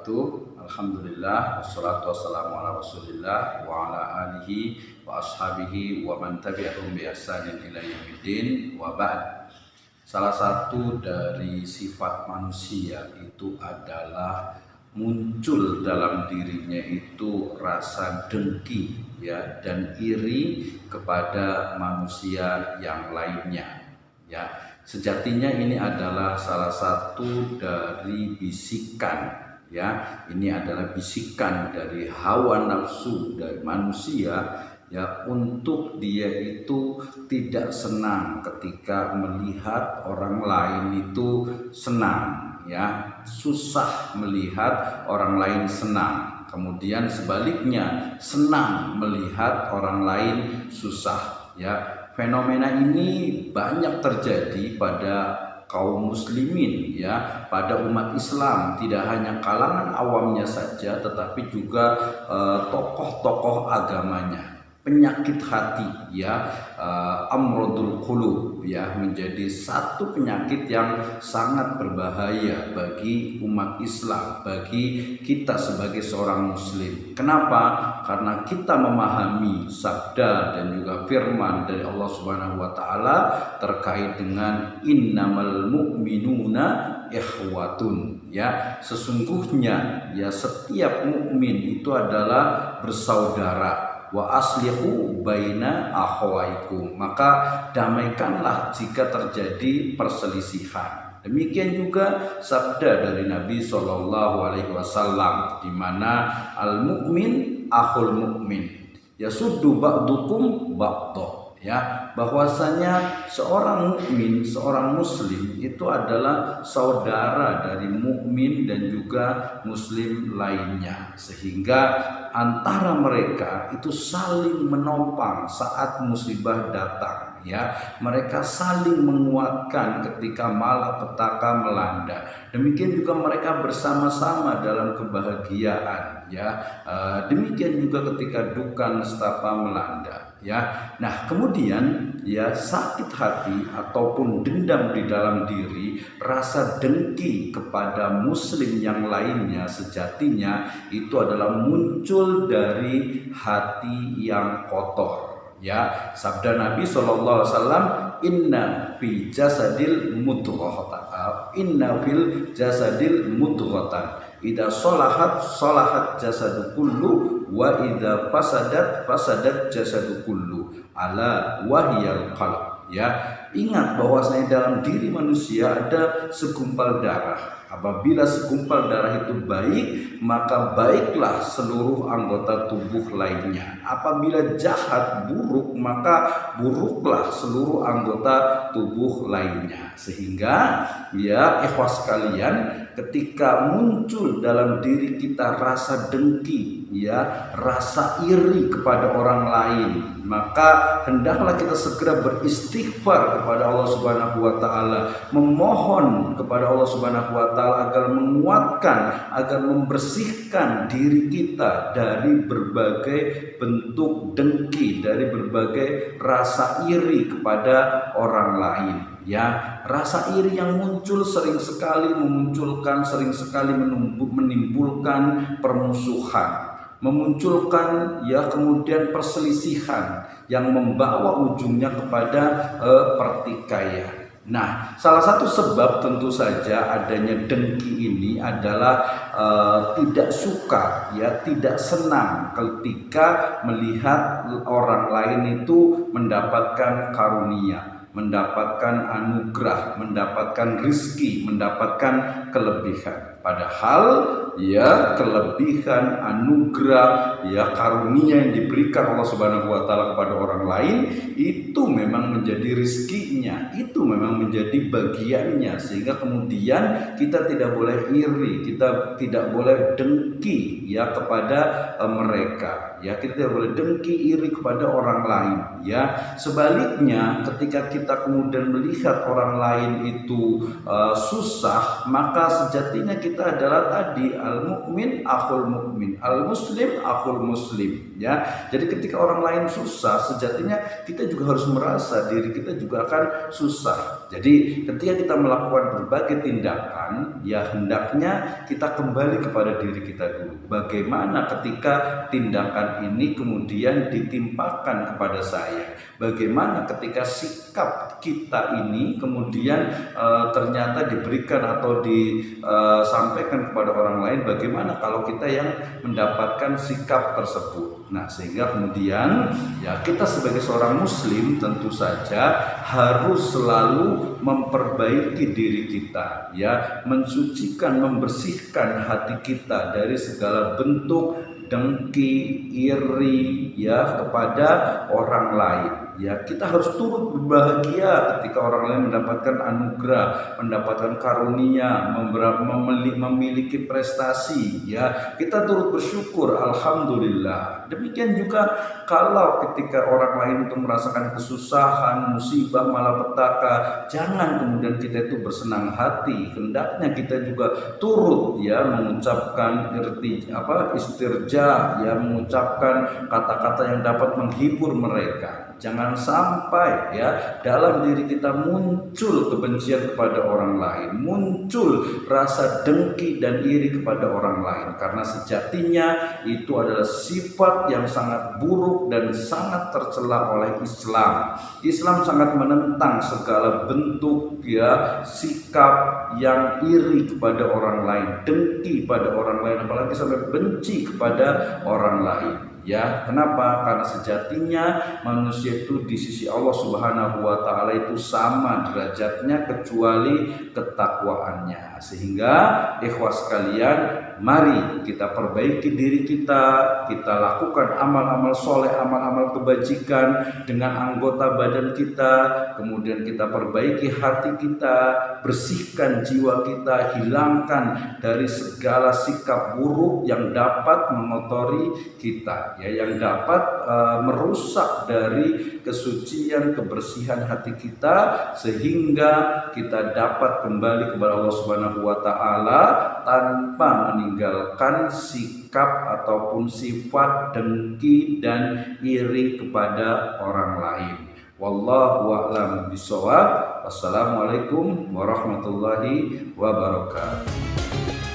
wabarakatuh. Alhamdulillah wassalatu wassalamu ala Rasulillah wa ala alihi wa ashabihi wa man tabi'ahum bi ihsanin ila yaumiddin wa ba'd. Salah satu dari sifat manusia itu adalah muncul dalam dirinya itu rasa dengki ya dan iri kepada manusia yang lainnya ya. Sejatinya ini adalah salah satu dari bisikan ya, ini adalah bisikan dari hawa nafsu dari manusia ya, untuk dia itu tidak senang ketika melihat orang lain itu senang ya, susah melihat orang lain senang. Kemudian sebaliknya senang melihat orang lain susah ya. Fenomena ini banyak terjadi pada kaum muslimin ya, pada umat Islam, tidak hanya kalangan awamnya saja tetapi juga tokoh-tokoh agamanya. Penyakit hati ya, amrodul qulub ya, menjadi satu penyakit yang sangat berbahaya bagi umat Islam, bagi kita sebagai seorang muslim. Kenapa? Karena kita memahami sabda dan juga firman dari Allah Subhanahu wa taala terkait dengan innamal mu'minuna ikhwatun ya, sesungguhnya ya setiap mukmin itu adalah bersaudara. Wa aslihu baina akhawaikum, maka damaikanlah jika terjadi perselisihan. Demikian juga sabda dari Nabi SAW, di mana al mukmin akhul mukmin yasuddu ba'dukum ba'dah ya, bahwasanya seorang mukmin, seorang muslim itu adalah saudara dari mukmin dan juga muslim lainnya, sehingga antara mereka itu saling menopang saat musibah datang ya, mereka saling menguatkan ketika malapetaka melanda. Demikian juga mereka bersama-sama dalam kebahagiaan ya, demikian juga ketika duka nestapa melanda ya. Nah kemudian ya, sakit hati ataupun dendam di dalam diri, rasa dengki kepada muslim yang lainnya, sejatinya itu adalah muncul dari hati yang kotor ya. Sabda Nabi SAW, inna fi jasadil mudghatan, inna fil jasadil mudghatan idza sholahat sholahat jasadu kullu wa idza fasadat fasadat jasadu kullu ala wahyal qalb ya. Ingat bahwasanya dalam diri manusia ada segumpal darah. Apabila segumpal darah itu baik, maka baiklah seluruh anggota tubuh lainnya. Apabila jahat, buruk, maka buruklah seluruh anggota tubuh lainnya. Sehingga ya ikhwas sekalian, ketika muncul dalam diri kita rasa dengki ya, rasa iri kepada orang lain, maka hendaklah kita segera beristighfar kepada Allah Subhanahu wa taala, memohon kepada Allah Subhanahu wa taala agar menguatkan, agar membersihkan diri kita dari berbagai bentuk dengki, dari berbagai rasa iri kepada orang lain ya. Rasa iri yang muncul sering sekali menimbulkan permusuhan, memunculkan ya kemudian perselisihan yang membawa ujungnya kepada pertikaian. Nah, salah satu sebab tentu saja adanya dengki ini adalah tidak suka ya, tidak senang ketika melihat orang lain itu mendapatkan karunia, mendapatkan anugerah, mendapatkan rizki, mendapatkan kelebihan. Padahal ya kelebihan, anugerah, ya karunia yang diberikan Allah Subhanahu wa taala kepada orang lain itu memang menjadi rizkinya, itu memang menjadi bagiannya, sehingga kemudian kita tidak boleh iri, kita tidak boleh dengki ya kepada mereka. Ya, kita tidak boleh dengki, iri kepada orang lain ya. Sebaliknya, ketika kita kemudian melihat orang lain itu susah, maka sejatinya kita kita adalah tadi al-mukmin akhul mukmin, al-muslim akhul muslim, ya. Jadi ketika orang lain susah, sejatinya kita juga harus merasa diri kita juga akan susah. Jadi ketika kita melakukan berbagai tindakan, ya hendaknya kita kembali kepada diri kita dulu. Bagaimana ketika tindakan ini kemudian ditimpakan kepada saya? Bagaimana ketika sikap kita ini kemudian ternyata diberikan atau disampaikan kepada orang lain? Bagaimana kalau kita yang mendapatkan sikap tersebut? Nah, sehingga kemudian ya kita sebagai seorang muslim tentu saja harus selalu memperbaiki diri kita, ya, mensucikan, membersihkan hati kita dari segala bentuk dengki, iri, ya, kepada orang lain. Ya, kita harus turut berbahagia ketika orang lain mendapatkan anugerah, mendapatkan karunia, memiliki prestasi, ya. Kita turut bersyukur, alhamdulillah. Demikian juga kalau ketika orang lain itu merasakan kesusahan, musibah, malapetaka, jangan kemudian kita itu bersenang hati. Hendaknya kita juga turut, ya, mengucapkan istirja, ya, mengucapkan kata-kata yang dapat menghibur mereka. Jangan sampai, ya, dalam diri kita muncul kebencian kepada orang lain, muncul rasa dengki dan iri kepada orang lain, karena sejatinya itu adalah sifat yang sangat buruk dan sangat tercela oleh Islam. Islam sangat menentang segala bentuk, ya, sikap yang iri kepada orang lain, dengki pada orang lain, apalagi sampai benci kepada orang lain. Ya, kenapa? Karena sejatinya manusia itu di sisi Allah Subhanahu wa taala itu sama derajatnya kecuali ketakwaannya. Sehingga ikhwas sekalian, mari kita perbaiki diri kita lakukan amal-amal soleh, amal-amal kebajikan dengan anggota badan kita, kemudian kita perbaiki hati kita, bersihkan jiwa kita, hilangkan dari segala sikap buruk yang dapat mengotori kita, ya, yang dapat merusak dari kesucian, kebersihan hati kita, sehingga kita dapat kembali kepada Allah Subhanahu wa taala tanpa meninggalkan sikap ataupun sifat dengki dan iri kepada orang lain. Wallahu a'lam bishawab. Wassalamualaikum warahmatullahi wabarakatuh.